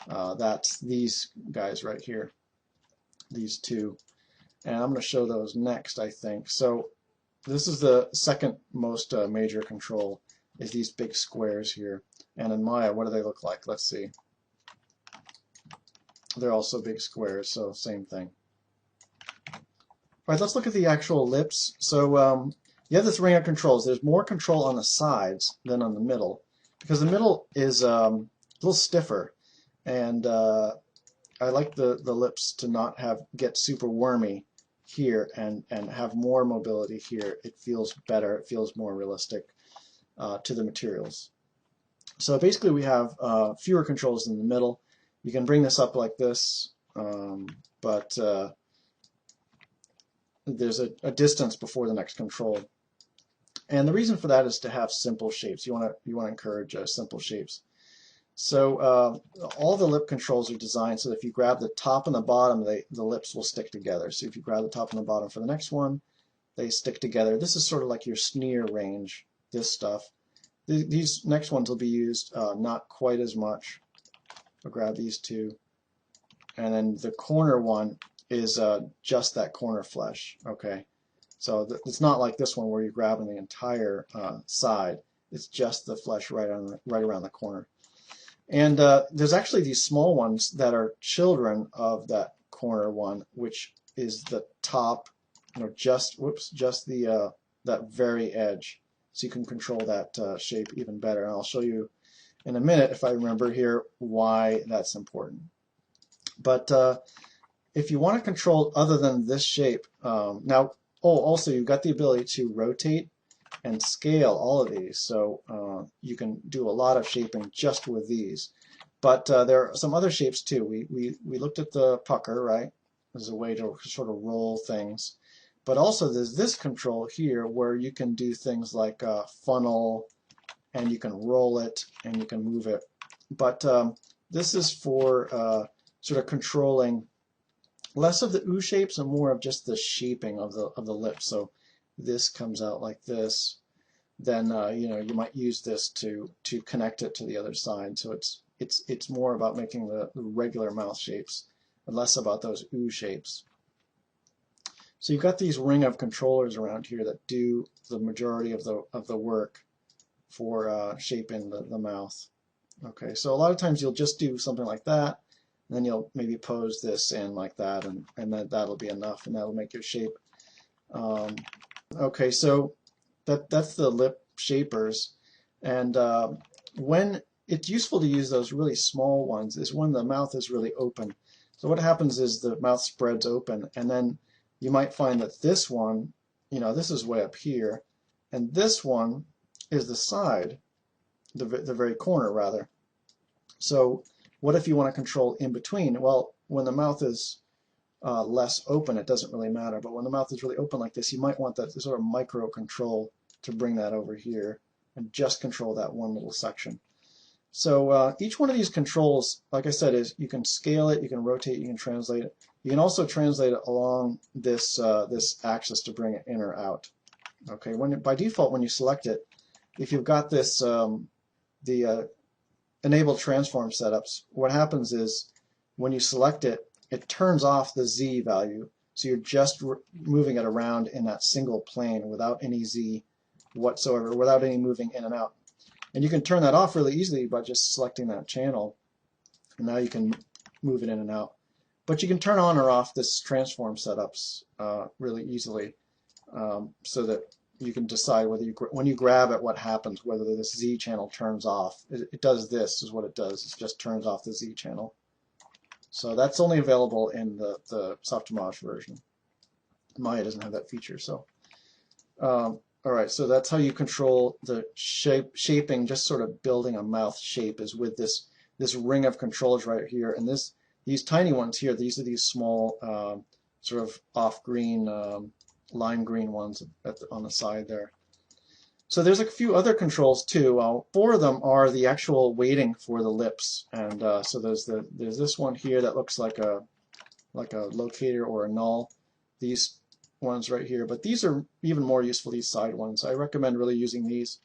That's these guys right here, these two. And I'm going to show those next, I think. So this is the second most major control, is these big squares here. And in Maya, what do they look like? Let's see. They're also big squares, so same thing. All right, let's look at the actual lips. So you have this ring of controls. There's more control on the sides than on the middle, because the middle is a little stiffer, and I like the lips to not get super wormy here and have more mobility here. It feels better. It feels more realistic to the materials. So basically we have fewer controls in the middle. You can bring this up like this, but there's a distance before the next control. And the reason for that is to have simple shapes. You want to encourage simple shapes. So all the lip controls are designed so that if you grab the top and the bottom, the lips will stick together. So if you grab the top and the bottom for the next one, they stick together. This is sort of like your sneer range, this stuff. These next ones will be used not quite as much. I'll grab these two. And then the corner one is just that corner flesh. Okay, so it's not like this one where you're grabbing the entire side. It's just the flesh right around the corner. And there's actually these small ones that are children of that corner one, which is the top, just the that very edge. So you can control that shape even better. And I'll show you in a minute, if I remember here, why that's important. But if you want to control other than this shape, also you've got the ability to rotate and scale all of these, so you can do a lot of shaping just with these. But there are some other shapes too. We looked at the pucker, right, as a way to sort of roll things. But also there's this control here where you can do things like funnel, and you can roll it, and you can move it. But this is for sort of controlling less of the ooh shapes and more of just the shaping of the lips. So this comes out like this. Then you know, you might use this to connect it to the other side. So it's more about making the regular mouth shapes and less about those ooh shapes. So you've got these ring of controllers around here that do the majority of the work for shaping the mouth. Okay, so a lot of times you'll just do something like that, and then you'll maybe pose this in like that, and that'll be enough, and that'll make your shape. Okay, so that's the lip shapers, and when it's useful to use those really small ones is when the mouth is really open. So what happens is the mouth spreads open, and then you might find that this one, you know, this is way up here, and this one is the side, the very corner rather. So what if you want to control in between? Well, when the mouth is less open, it doesn't really matter. But when the mouth is really open like this, you might want that sort of micro control to bring that over here and just control that one little section. So each one of these controls, like I said, is you can scale it, you can rotate, you can translate it. You can also translate it along this this axis to bring it in or out. Okay, by default, when you select it, if you've got this the enable transform setups, what happens is when you select it, it turns off the Z value. So you're just moving it around in that single plane without any Z whatsoever, without any moving in and out. And you can turn that off really easily by just selecting that channel. And now you can move it in and out. But you can turn on or off this transform setups really easily, so that you can decide whether when you grab it, what happens, whether this Z channel turns off. It does this, is what it does. It just turns off the Z channel. So that's only available in the Softimage version. Maya doesn't have that feature. So, all right, so that's how you control the shaping, just sort of building a mouth shape is with this ring of controls right here. And these tiny ones here, these are these small sort of off-green, lime green ones on the side there. So there's a few other controls too. 4 of them are the actual weighting for the lips, and so there's this one here that looks like a locator or a null. These ones right here, but these are even more useful. These side ones, I recommend really using these.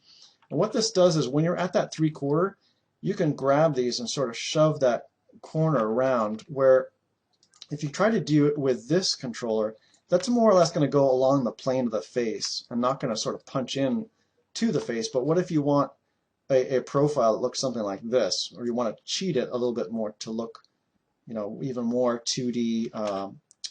And what this does is when you're at that 3/4, you can grab these and sort of shove that corner around. Where if you try to do it with this controller, that's more or less going to go along the plane of the face and not going to sort of punch in to the face. But what if you want a profile that looks something like this, or you want to cheat it a little bit more to look, you know, even more 2D,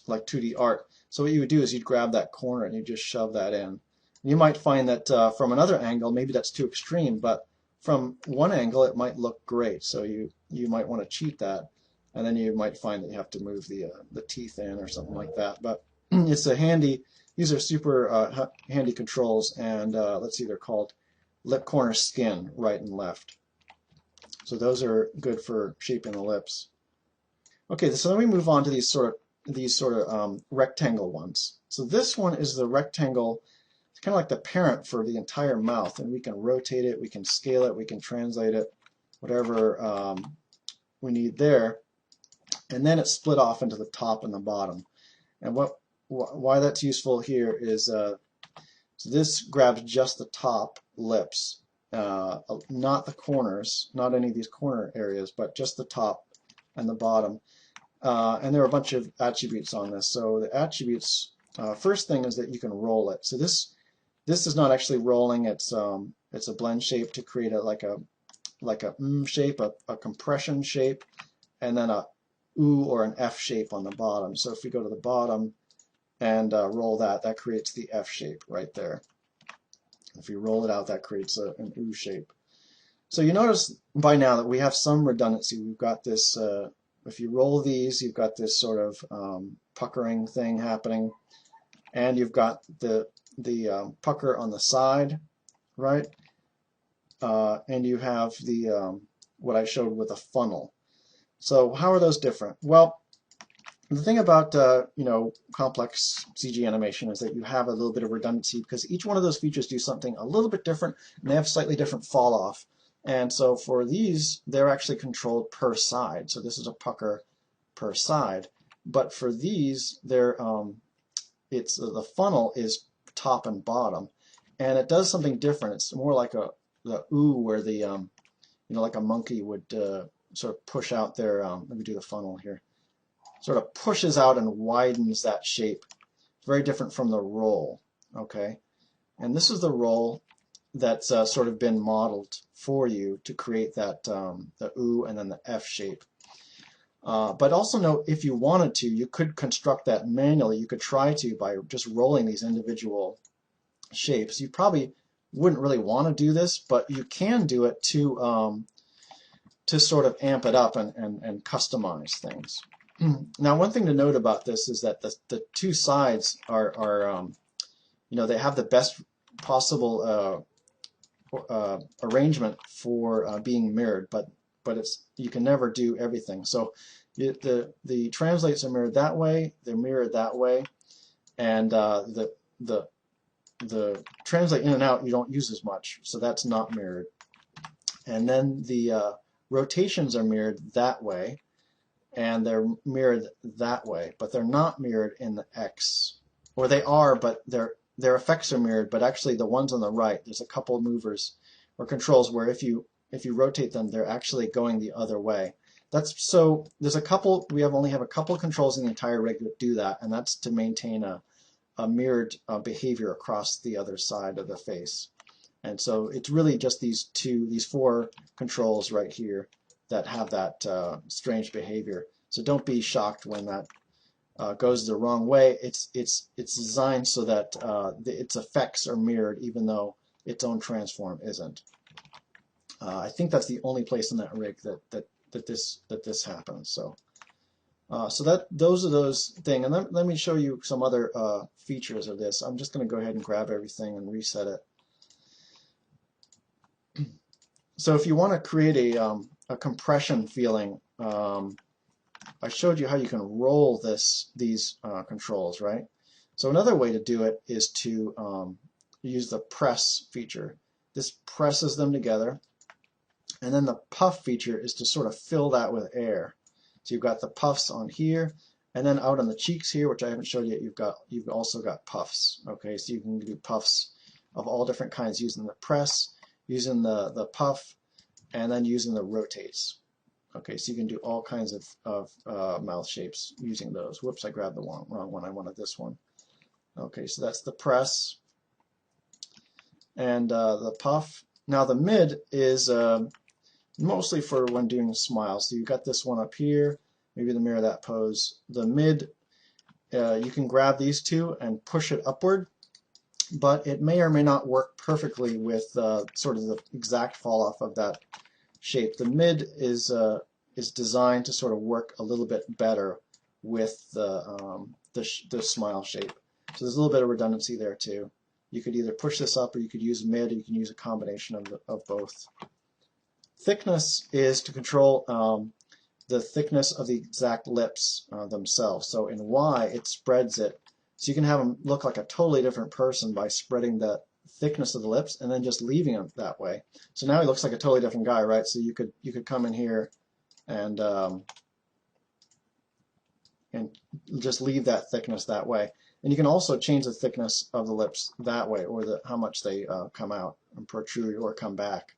like 2D art? So what you would do is you'd grab that corner and you just shove that in. You might find that from another angle, maybe that's too extreme, but from one angle it might look great. So you might want to cheat that, and then you might find that you have to move the teeth in or something like that. But it's a handy. These are super handy controls, and let's see, they're called lip corner skin, right and left. So those are good for shaping the lips. Okay, so then we move on to these sort of rectangle ones. So this one is the rectangle. It's kind of like the parent for the entire mouth, and we can rotate it, we can scale it, we can translate it, whatever we need there. And then it's split off into the top and the bottom. And why that's useful here is so this grabs just the top lips, not the corners, not any of these corner areas, but just the top and the bottom. And there are a bunch of attributes on this. So the attributes, first thing is that you can roll it. So this is not actually rolling. It's a blend shape to create like a shape, a compression shape, and then a ooh or an F shape on the bottom. So if we go to the bottom and roll that creates the F shape right there. If you roll it out, that creates an ooh shape. So you notice by now that we have some redundancy. We've got this, if you roll these, you've got this sort of puckering thing happening, and you've got the pucker on the side, right? And you have the what I showed with a funnel. So how are those different? Well, the thing about you know, complex CG animation is that you have a little bit of redundancy because each one of those features do something a little bit different, and they have slightly different fall off. And so for these, they're actually controlled per side. So this is a pucker per side. but for these, it's the funnel is top and bottom, and it does something different. It's more like the ooh, where the like a monkey would sort of push out their. Let me do the funnel here. Sort of pushes out and widens that shape. Very different from the roll. Okay, and this is the roll that's sort of been modeled for you to create that the ooh and then the F shape. But also note, if you wanted to, you could construct that manually. You could try to by just rolling these individual shapes. You probably wouldn't really want to do this, but you can do it to sort of amp it up and customize things. Now, one thing to note about this is that the two sides are they have the best possible arrangement for being mirrored, but you can never do everything. So the translates are mirrored that way, they're mirrored that way, and the translate in and out you don't use as much, so that's not mirrored. And then the rotations are mirrored that way, and they're mirrored that way, but they're not mirrored in the X. Or they are, but their effects are mirrored, but actually the ones on the right, there's a couple movers or controls where if you rotate them, they're actually going the other way. So there's a couple, we only have a couple controls in the entire rig that do that, and that's to maintain a mirrored behavior across the other side of the face. And so it's really just these four controls right here that have that strange behavior. So don't be shocked when that goes the wrong way. It's designed so that its effects are mirrored, even though its own transform isn't. I think that's the only place in that rig that this happens. So those are those things. And let me show you some other features of this. I'm just going to go ahead and grab everything and reset it. So if you want to create a compression feeling, I showed you how you can roll these controls, right? So another way to do it is to use the press feature. This presses them together, and then the puff feature is to sort of fill that with air. So you've got the puffs on here, and then out on the cheeks here, which I haven't showed yet, you've also got puffs. Okay, so you can do puffs of all different kinds using the press, using the puff, and then using the rotates. Okay, so you can do all kinds of mouth shapes using those. Whoops, I grabbed the wrong one. I wanted this one. Okay, so that's the press and the puff. Now the mid is mostly for when doing a smile. So you've got this one up here, maybe to mirror that pose. The mid, you can grab these two and push it upward, but it may or may not work perfectly with sort of the exact fall off of that shape. The mid is designed to sort of work a little bit better with the smile shape. So there's a little bit of redundancy there too. You could either push this up, or you could use mid, or you can use a combination of both. Thickness is to control the thickness of the exact lips themselves. So in Y, it spreads it. So you can have them look like a totally different person by spreading the thickness of the lips and then just leaving them that way. So now he looks like a totally different guy, right? So you could come in here and just leave that thickness that way. And you can also change the thickness of the lips that way, or how much they come out and protrude or come back.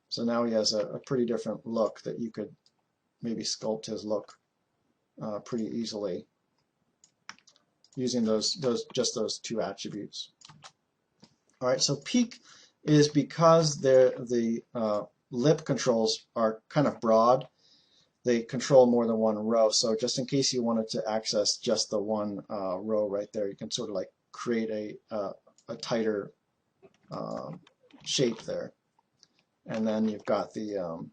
So now he has a pretty different look that you could maybe sculpt his look pretty easily using just those two attributes. All right, so peak is because the lip controls are kind of broad. They control more than one row. So just in case you wanted to access just the one row right there, you can sort of like create a tighter shape there. And then you've got the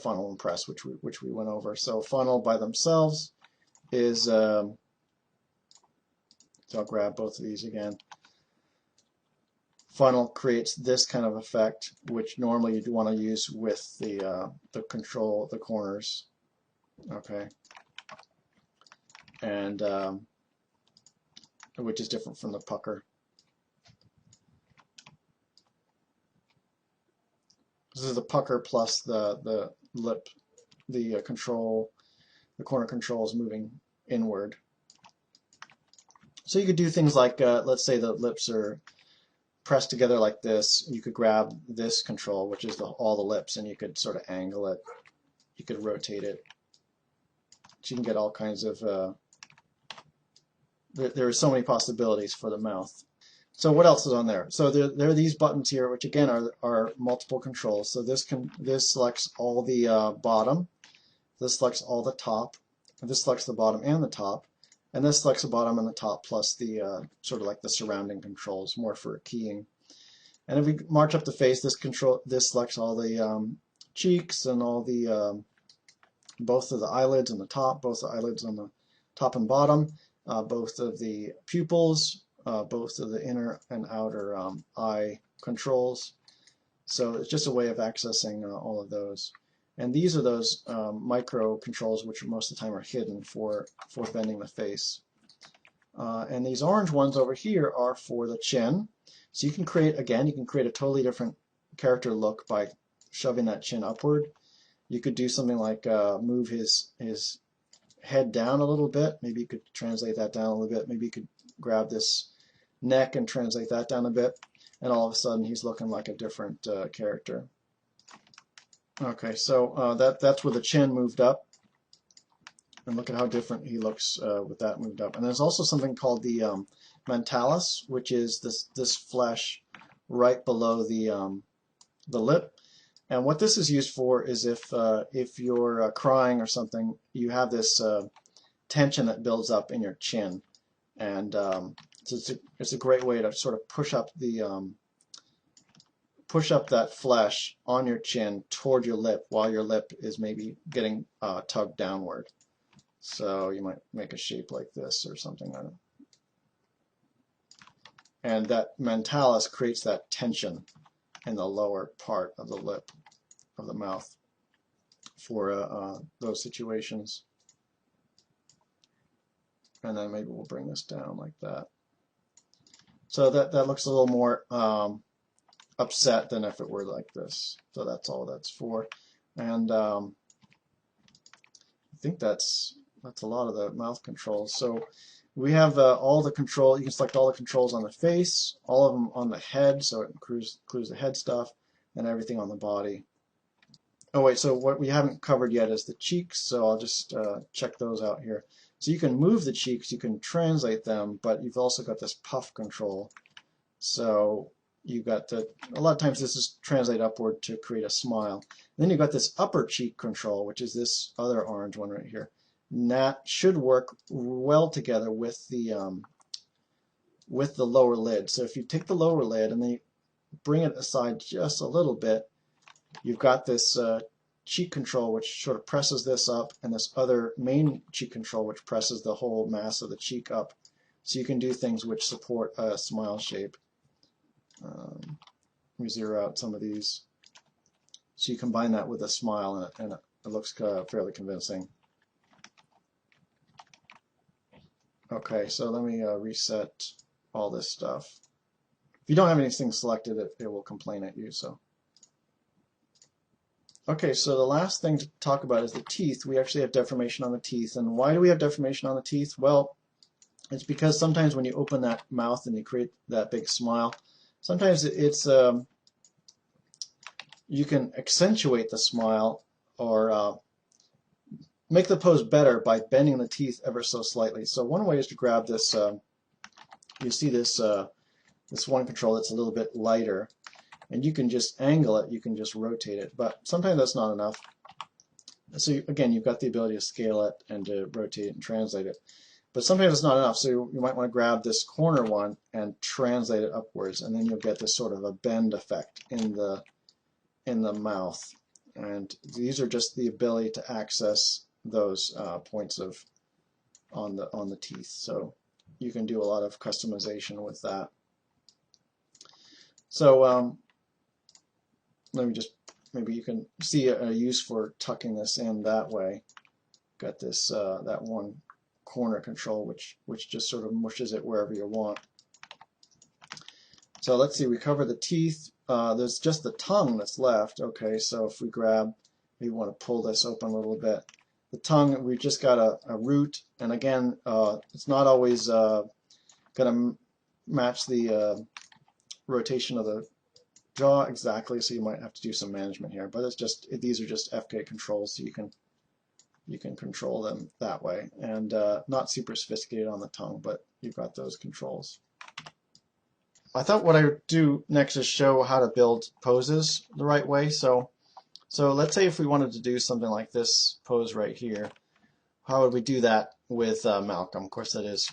funnel and press, which we went over. So funnel by themselves is so I'll grab both of these again. Funnel creates this kind of effect, which normally you'd want to use with the control, the corners. Okay, and which is different from the pucker. This is the pucker plus the lip, the control. the corner control is moving inward. So you could do things like, let's say the lips are pressed together like this. You could grab this control, which is all the lips, and you could sort of angle it. You could rotate it. So you can get all kinds of, there are so many possibilities for the mouth. So what else is on there? So there are these buttons here, which again are multiple controls. So this selects all the bottom. This selects all the top. This selects the bottom and the top. And this selects the bottom and the top plus the sort of like the surrounding controls, more for keying. And if we march up the face, this selects all the cheeks and all the both of the eyelids on the top, both the eyelids on the top and bottom, both of the pupils, both of the inner and outer eye controls. So it's just a way of accessing all of those. And these are those micro controls which most of the time are hidden for bending the face. And these orange ones over here are for the chin. So you can create, again, you can create a totally different character look by shoving that chin upward. You could do something like move his head down a little bit. Maybe you could translate that down a little bit. Maybe you could grab this neck and translate that down a bit. And all of a sudden he's looking like a different character. Okay, so that's where the chin moved up, and look at how different he looks with that moved up. And there's also something called the mentalis, which is this flesh right below the lip. And what this is used for is if you're crying or something, you have this tension that builds up in your chin, and so it's a great way to sort of push up that flesh on your chin toward your lip while your lip is maybe getting tugged downward. So you might make a shape like this or something. And that mentalis creates that tension in the lower part of the lip, of the mouth, for those situations. And then maybe we'll bring this down like that. So that looks a little more upset than if it were like this. So that's all that's for. And I think that's a lot of the mouth controls. So we have all the control. You can select all the controls on the face, all of them on the head, so it includes the head stuff, and everything on the body. Oh wait, so what we haven't covered yet is the cheeks, so I'll just check those out here. So you can move the cheeks, you can translate them, but you've also got this puff control. So you've got a lot of times this is translate upward to create a smile. And then you've got this upper cheek control, which is this other orange one right here. And that should work well together with the lower lid. So if you take the lower lid and then you bring it aside just a little bit, you've got this cheek control which sort of presses this up, and this other main cheek control which presses the whole mass of the cheek up. So you can do things which support a smile shape. Let me zero out some of these. So you combine that with a smile, and it looks fairly convincing. Okay, so let me reset all this stuff. If you don't have anything selected, it will complain at you. So. Okay, so the last thing to talk about is the teeth. We actually have deformation on the teeth. And why do we have deformation on the teeth? Well, it's because sometimes when you open that mouth and you create that big smile, sometimes it's you can accentuate the smile or make the pose better by bending the teeth ever so slightly. So one way is to grab this, you see this, this one control that's a little bit lighter, and you can just angle it, you can just rotate it, but sometimes that's not enough. So again, you've got the ability to scale it and to rotate it and translate it. But sometimes it's not enough, so you might want to grab this corner one and translate it upwards, and then you'll get this sort of a bend effect in the mouth. And these are just the ability to access those points on the teeth. So you can do a lot of customization with that. So let me just, maybe you can see a use for tucking this in that way. Got this that one corner control which just sort of mushes it wherever you want. So let's see, we cover the teeth. There's just the tongue that's left. Okay, so if we grab, we want to pull this open a little bit. tongue, we've just got a root, and again, it's not always going to match the rotation of the jaw exactly, so you might have to do some management here. But it's just, these are just FK controls, so you can control them that way, and not super sophisticated on the tongue, but you've got those controls. I thought what I would do next is show how to build poses the right way. So let's say if we wanted to do something like this pose right here, how would we do that with Malcolm? Of course, that is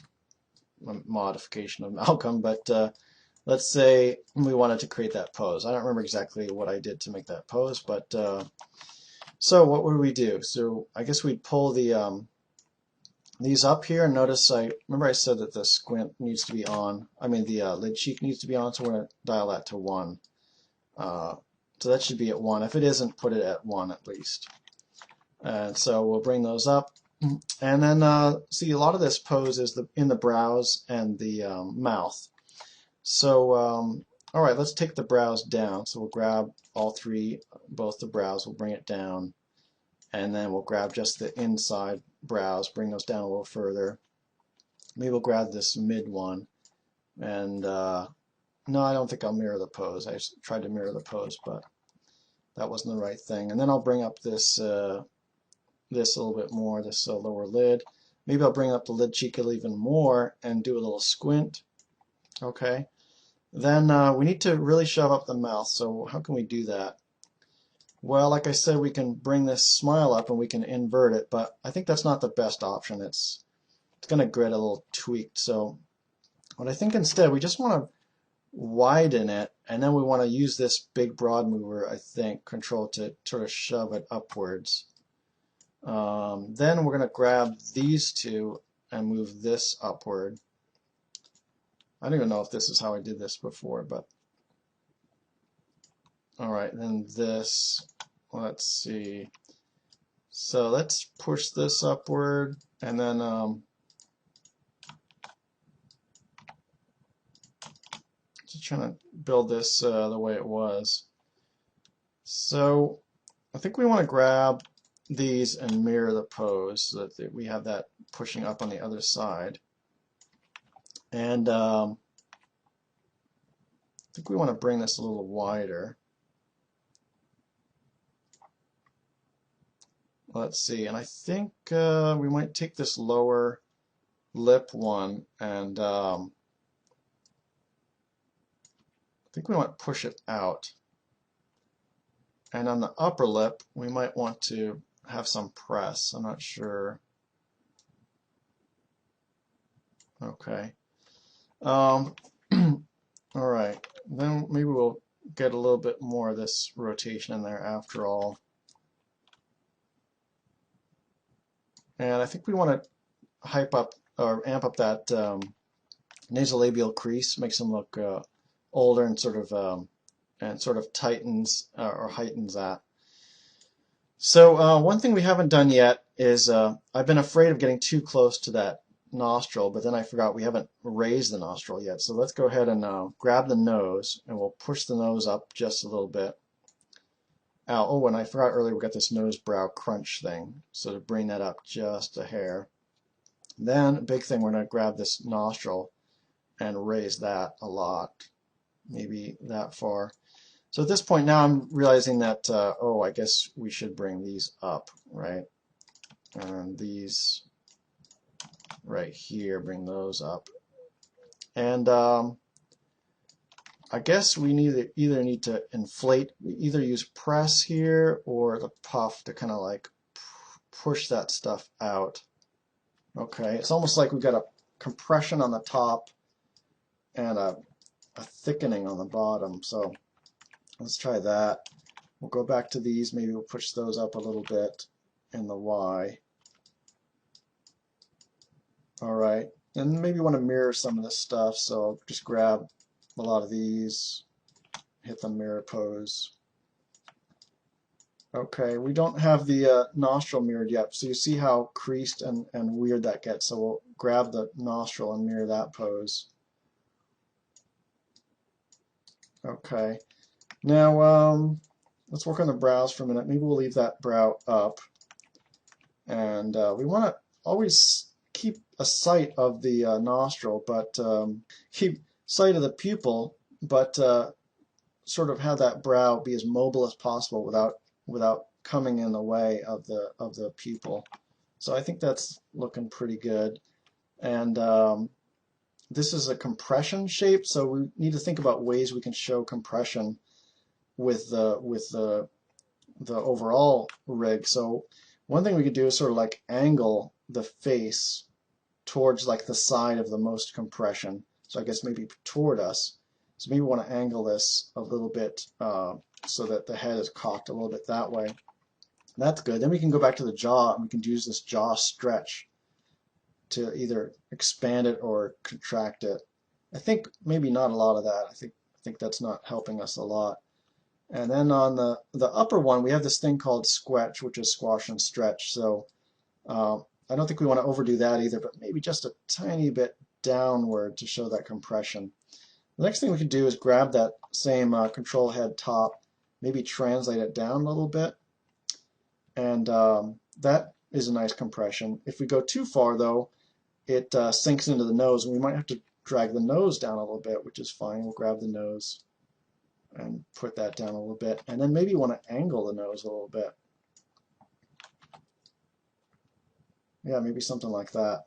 a modification of Malcolm, but let's say we wanted to create that pose. I don't remember exactly what I did to make that pose, but so what would we do? So I guess we'd pull the these up here, and notice remember I said that the squint needs to be on. I mean the lid cheek needs to be on, so we're going to dial that to 1. So that should be at 1. If it isn't, put it at 1 at least. And so we'll bring those up, and then see, a lot of this pose is in the brows and the mouth. So all right, let's take the brows down. So we'll grab all three, both the brows, we'll bring it down, and then we'll grab just the inside brows, bring those down a little further. Maybe we'll grab this mid one, and no, I don't think I'll mirror the pose. I tried to mirror the pose, but that wasn't the right thing. And then I'll bring up this this a little bit more, this lower lid. Maybe I'll bring up the lid cheek even more and do a little squint. Okay. Then we need to really shove up the mouth. So how can we do that? Well, like I said, we can bring this smile up and we can invert it, but I think that's not the best option. It's going to get a little tweaked. So what I think instead, we just want to widen it, and then we want to use this big broad mover, I think, control to sort of shove it upwards. Then we're going to grab these two and move this upward. I don't even know if this is how I did this before, but all right, then this, let's see. So let's push this upward, and then just trying to build this the way it was. So I think we want to grab these and mirror the pose so that we have that pushing up on the other side. And I think we want to bring this a little wider. Let's see, and I think we might take this lower lip one, and I think we want to push it out. And on the upper lip, we might want to have some press. I'm not sure. Okay. All right. Then maybe we'll get a little bit more of this rotation in there after all. And I think we want to hype up or amp up that nasolabial crease, makes them look older and sort of tightens or heightens that. So one thing we haven't done yet is I've been afraid of getting too close to that nostril, but then I forgot we haven't raised the nostril yet. So let's go ahead and grab the nose, and we'll push the nose up just a little bit. Oh, and I forgot earlier we got this nose brow crunch thing, so to bring that up just a hair. Then, big thing, we're going to grab this nostril and raise that a lot, maybe that far. So at this point now I'm realizing that, oh, I guess we should bring these up, right? And these right here, bring those up. And I guess we either need to inflate, we either use press here or the puff to kind of like push that stuff out. Okay, it's almost like we've got a compression on the top and a thickening on the bottom. So let's try that. We'll go back to these, maybe we'll push those up a little bit in the Y. Alright, and maybe want to mirror some of this stuff, so I'll just grab a lot of these, hit the mirror pose. Okay, we don't have the nostril mirrored yet, so you see how creased and weird that gets, so we'll grab the nostril and mirror that pose. Okay, now let's work on the brows for a minute. Maybe we'll leave that brow up. And we want to always keep a sight of the nostril, but keep sight of the pupil, but sort of have that brow be as mobile as possible without coming in the way of the pupil. So I think that's looking pretty good. And this is a compression shape, so we need to think about ways we can show compression with the overall rig. So one thing we could do is sort of like angle the face towards like the side of the most compression. So I guess maybe toward us. So maybe we want to angle this a little bit so that the head is cocked a little bit that way. That's good. Then we can go back to the jaw and we can use this jaw stretch to either expand it or contract it. I think maybe not a lot of that. I think that's not helping us a lot. And then on the upper one, we have this thing called squetch, which is squash and stretch. So I don't think we want to overdo that either, but maybe just a tiny bit downward to show that compression. The next thing we can do is grab that same control head top, maybe translate it down a little bit, and that is a nice compression. If we go too far, though, it sinks into the nose, and we might have to drag the nose down a little bit, which is fine. We'll grab the nose and put that down a little bit, and then maybe you want to angle the nose a little bit. Yeah, maybe something like that.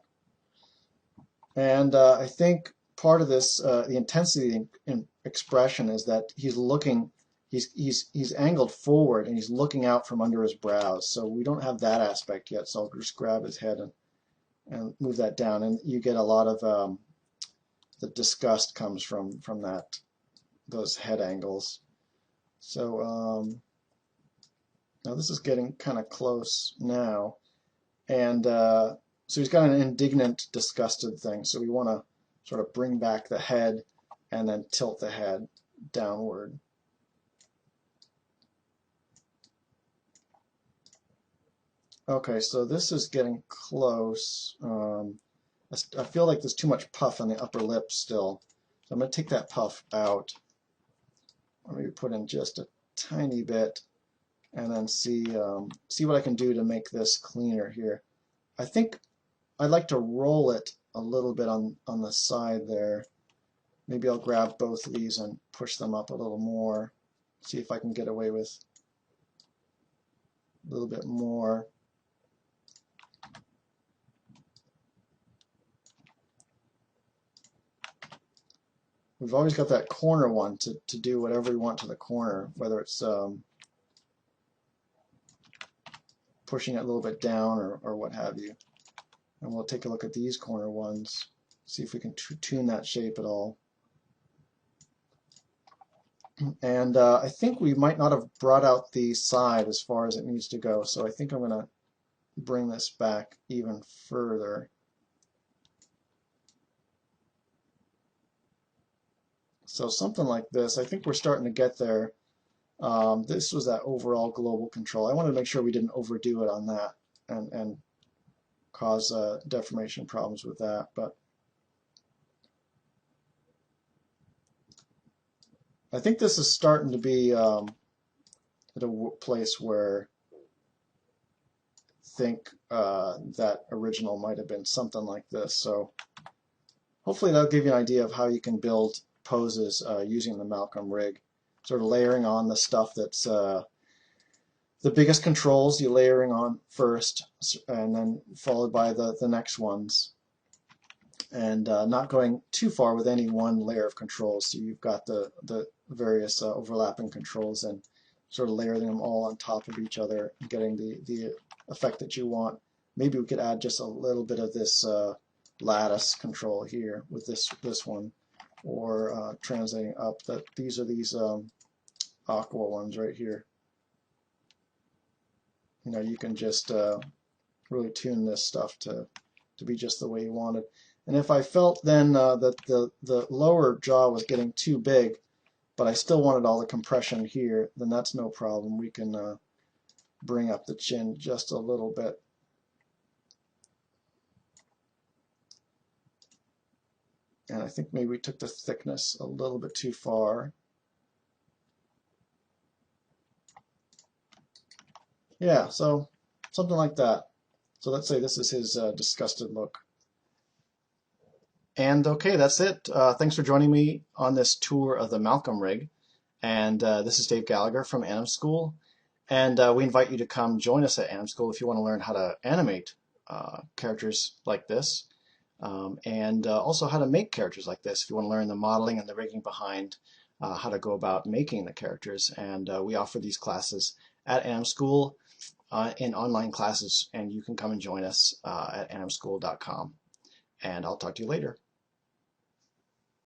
And I think part of this, the intensity in expression, is that he's looking, he's angled forward and he's looking out from under his brows. So we don't have that aspect yet. So I'll just grab his head and move that down, and you get a lot of the disgust comes from those head angles. So now this is getting kind of close now, and so he's got an indignant, disgusted thing. So we want to sort of bring back the head and then tilt the head downward. Okay, so this is getting close. I feel like there's too much puff on the upper lip still. So I'm going to take that puff out. Or maybe put in just a tiny bit and then see what I can do to make this cleaner here. I think I'd like to roll it a little bit on the side there. Maybe I'll grab both of these and push them up a little more. See if I can get away with a little bit more. We've always got that corner one to do whatever we want to the corner, whether it's pushing it a little bit down or what have you. And we'll take a look at these corner ones, see if we can tune that shape at all. And I think we might not have brought out the side as far as it needs to go, so I think I'm going to bring this back even further. So something like this. I think we're starting to get there. This was that overall global control. I wanted to make sure we didn't overdo it on that and cause deformation problems with that. But I think this is starting to be at a place where I think that original might have been something like this. So hopefully that'll give you an idea of how you can build poses using the Malcolm rig, sort of layering on the stuff that's the biggest controls, you layering on first, and then followed by the next ones, and not going too far with any one layer of controls. So you've got the various overlapping controls and sort of layering them all on top of each other, getting the effect that you want. Maybe we could add just a little bit of this lattice control here with this one, or translating up. That these are these aqua ones right here. You know, you can just really tune this stuff to be just the way you want it. And if I felt then that the lower jaw was getting too big, but I still wanted all the compression here, then that's no problem. We can bring up the chin just a little bit. And I think maybe we took the thickness a little bit too far. Yeah, so something like that. So let's say this is his disgusted look. And okay, that's it. Thanks for joining me on this tour of the Malcolm rig. And this is Dave Gallagher from AnimSchool. And we invite you to come join us at AnimSchool if you want to learn how to animate characters like this. And also how to make characters like this if you want to learn the modeling and the rigging behind how to go about making the characters. And we offer these classes at AnimSchool in online classes, and you can come and join us at animschool.com. And I'll talk to you later.